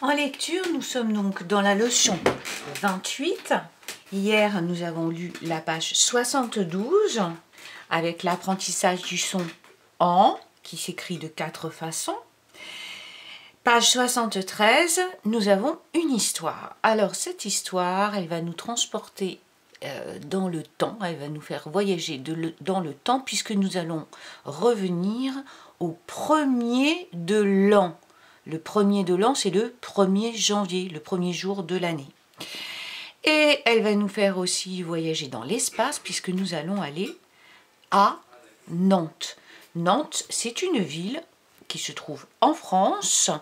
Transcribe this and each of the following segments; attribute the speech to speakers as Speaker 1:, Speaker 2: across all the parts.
Speaker 1: En lecture, nous sommes donc dans la leçon 28. Hier, nous avons lu la page 72 avec l'apprentissage du son en, qui s'écrit de 4 façons. Page 73, nous avons une histoire. Alors, cette histoire, elle va nous transporter dans le temps, elle va nous faire voyager dans le temps, puisque nous allons revenir au premier de l'an. Le premier de l'an, c'est le 1er janvier, le premier jour de l'année. Et elle va nous faire aussi voyager dans l'espace, puisque nous allons aller à Nantes. Nantes, c'est une ville qui se trouve en France,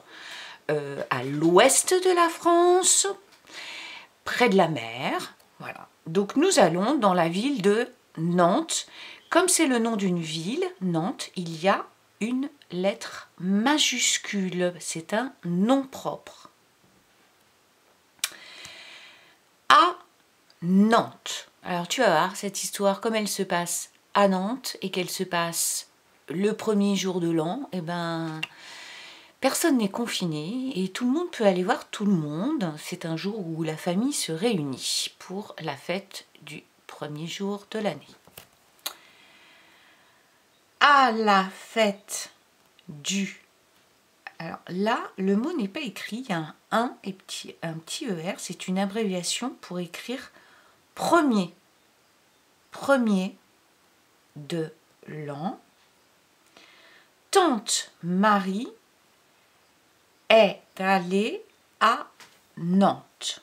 Speaker 1: à l'ouest de la France, près de la mer. Voilà. Donc nous allons dans la ville de Nantes. Comme c'est le nom d'une ville, Nantes, il y a une lettre majuscule. C'est un nom propre. À Nantes. Alors tu vas voir cette histoire, comme elle se passe à Nantes et qu'elle se passe le premier jour de l'an, eh ben, personne n'est confiné et tout le monde peut aller voir tout le monde. C'est un jour où la famille se réunit pour la fête du premier jour de l'année. À la fête du... Alors là, le mot n'est pas écrit, il y a un 1 et un petit ER, c'est une abréviation pour écrire premier. Premier de l'an. Tante Marie est allée à Nantes.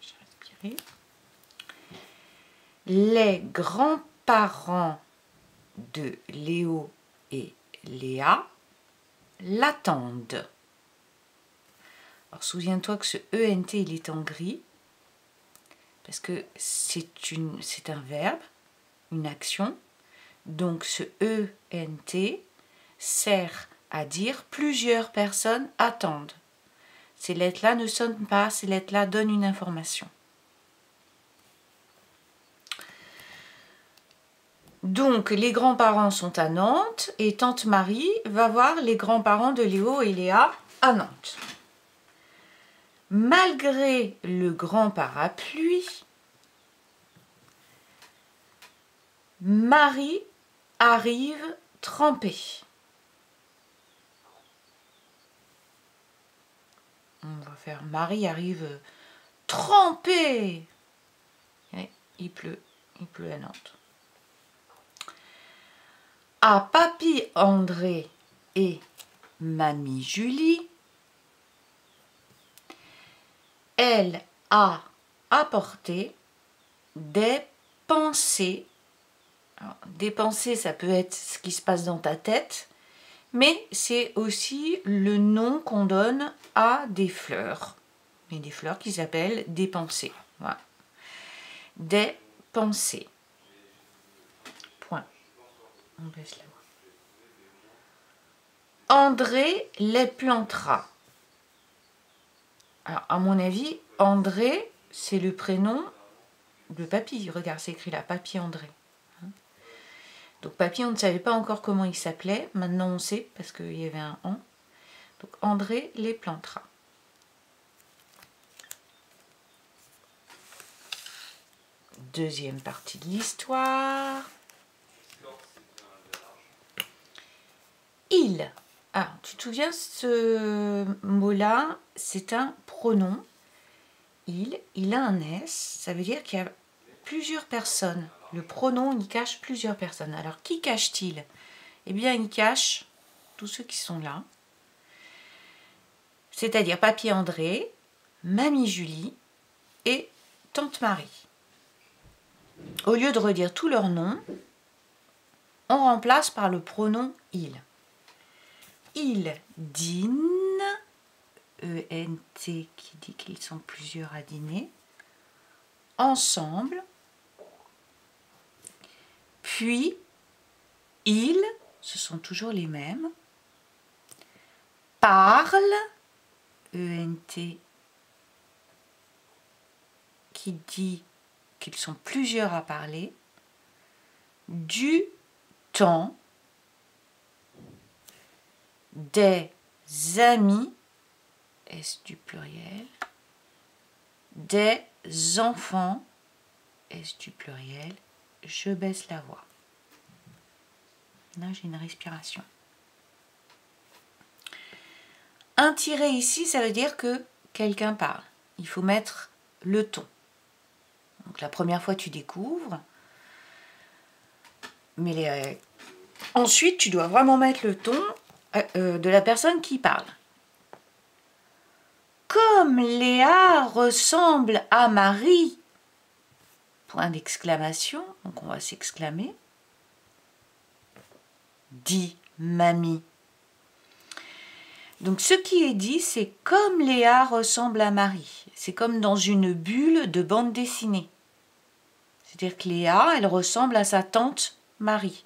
Speaker 1: Je vais respirer. Les grands-parents de Léo et Léa l'attendent. Alors souviens-toi que ce ENT il est en gris parce que c'est un verbe, une action. Donc ce ENT sert à dire plusieurs personnes attendent. Ces lettres-là ne sonnent pas, ces lettres-là donnent une information. Donc, les grands-parents sont à Nantes et tante Marie va voir les grands-parents de Léo et Léa à Nantes. Malgré le grand parapluie, Marie arrive trempée. On va faire Marie arrive trempée. Et il pleut à Nantes. À Papy André et Mamie Julie, elle a apporté des pensées. Alors, des pensées, ça peut être ce qui se passe dans ta tête, mais c'est aussi le nom qu'on donne à des fleurs. Et des fleurs qui s'appellent des pensées. Voilà. Des pensées. Point. On baisse la voix. André les plantera. Alors, à mon avis, André, c'est le prénom de Papy. Regarde, c'est écrit là, Papy André. Donc, Papy, on ne savait pas encore comment il s'appelait. Maintenant, on sait parce qu'il y avait un « en ». Donc, André les plantera. Deuxième partie de l'histoire. Il. Ah, tu te souviens, ce mot-là, c'est un pronom. Il a un S, ça veut dire qu'il y a plusieurs personnes. Le pronom, il cache plusieurs personnes. Alors, qui cache-t-il? Eh bien, il cache tous ceux qui sont là. C'est-à-dire Papy André, Mamie Julie et Tante Marie. Au lieu de redire tous leurs noms, on remplace par le pronom « il ». Ils dînent, E-N-T qui dit qu'ils sont plusieurs à dîner, ensemble, puis ils, ce sont toujours les mêmes, parlent, E-N-T qui dit qu'ils sont plusieurs à parler, du temps, des amis, S du pluriel, des enfants, S du pluriel, je baisse la voix. Là, j'ai une respiration. Un tiret ici, ça veut dire que quelqu'un parle. Il faut mettre le ton. Donc la première fois, tu découvres. Mais ensuite, tu dois vraiment mettre le ton de la personne qui parle. Comme Léa ressemble à Marie. Point d'exclamation. Donc on va s'exclamer. Dit mamie. Donc ce qui est dit, c'est comme Léa ressemble à Marie. C'est comme dans une bulle de bande dessinée. C'est-à-dire que Léa, elle ressemble à sa tante Marie.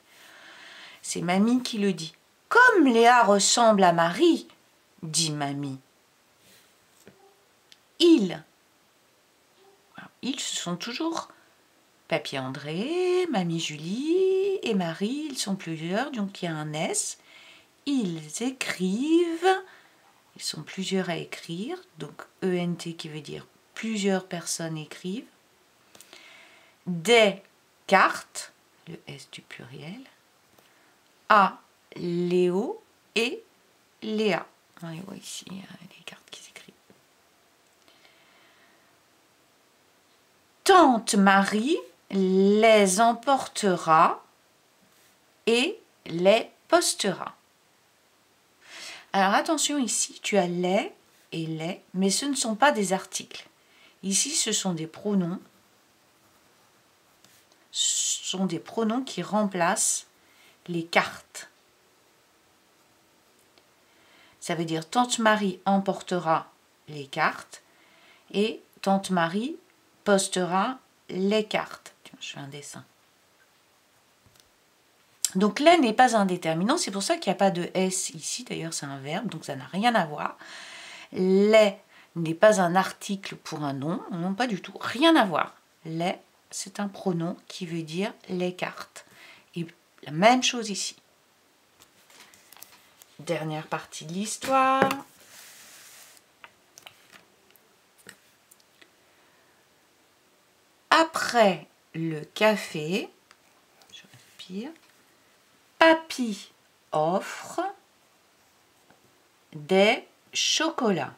Speaker 1: C'est mamie qui le dit. Comme Léa ressemble à Marie, dit mamie. Ils ce sont toujours Papy André, mamie Julie et Marie. Ils sont plusieurs, donc il y a un S. Ils écrivent. Ils sont plusieurs à écrire, donc ENT qui veut dire plusieurs personnes écrivent. Des cartes, le S du pluriel, à Léo et Léa. On les voit ici, les cartes qui s'écrivent. Tante Marie les emportera et les postera. Alors attention ici, tu as les et les, mais ce ne sont pas des articles. Ici, ce sont des pronoms. Ce sont des pronoms qui remplacent les cartes. Ça veut dire Tante Marie emportera les cartes et Tante Marie postera les cartes. Tiens, je fais un dessin. Donc les n'est pas un déterminant, c'est pour ça qu'il n'y a pas de S ici, d'ailleurs c'est un verbe, donc ça n'a rien à voir. Les n'est pas un article pour un nom, non pas du tout, rien à voir. Les, c'est un pronom qui veut dire les cartes. Et la même chose ici. Dernière partie de l'histoire. Après le café, je respire, Papy offre des chocolats.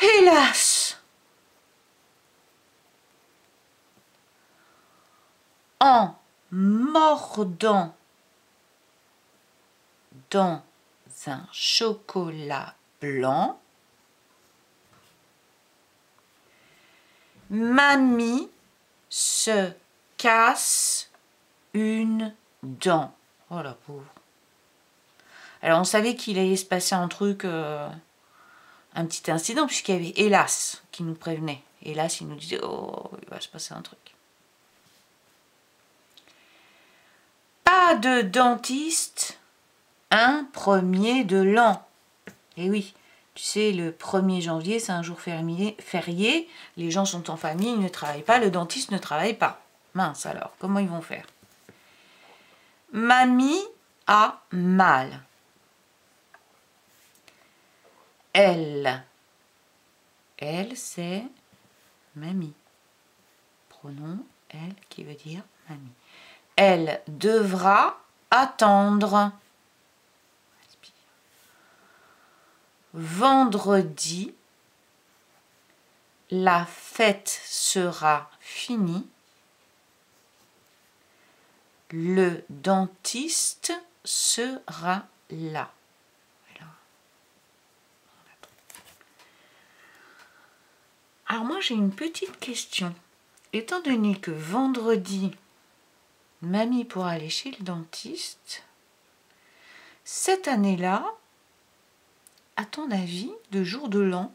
Speaker 1: Hélas! En mordant dans un chocolat blanc, Mamie se casse une dent. Oh la pauvre. Alors on savait qu'il allait se passer un truc, un petit incident, puisqu'il y avait Hélas qui nous prévenait. Hélas, il nous disait, oh, il va se passer un truc. Pas de dentiste, un 1er de l'an. Eh oui. Tu sais, le 1er janvier, c'est un jour férié, les gens sont en famille, ils ne travaillent pas, le dentiste ne travaille pas. Mince alors, comment ils vont faire? Mamie a mal. Elle c'est mamie. Pronom elle qui veut dire mamie. Elle devra attendre. Vendredi, la fête sera finie. Le dentiste sera là. Voilà. Alors moi j'ai une petite question. Étant donné que vendredi, mamie pourra aller chez le dentiste, cette année-là, à ton avis, de jour de l'an,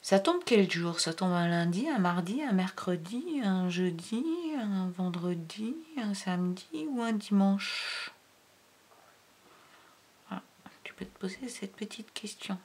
Speaker 1: ça tombe quel jour? Ça tombe un lundi, un mardi, un mercredi, un jeudi, un vendredi, un samedi ou un dimanche? Voilà. Tu peux te poser cette petite question.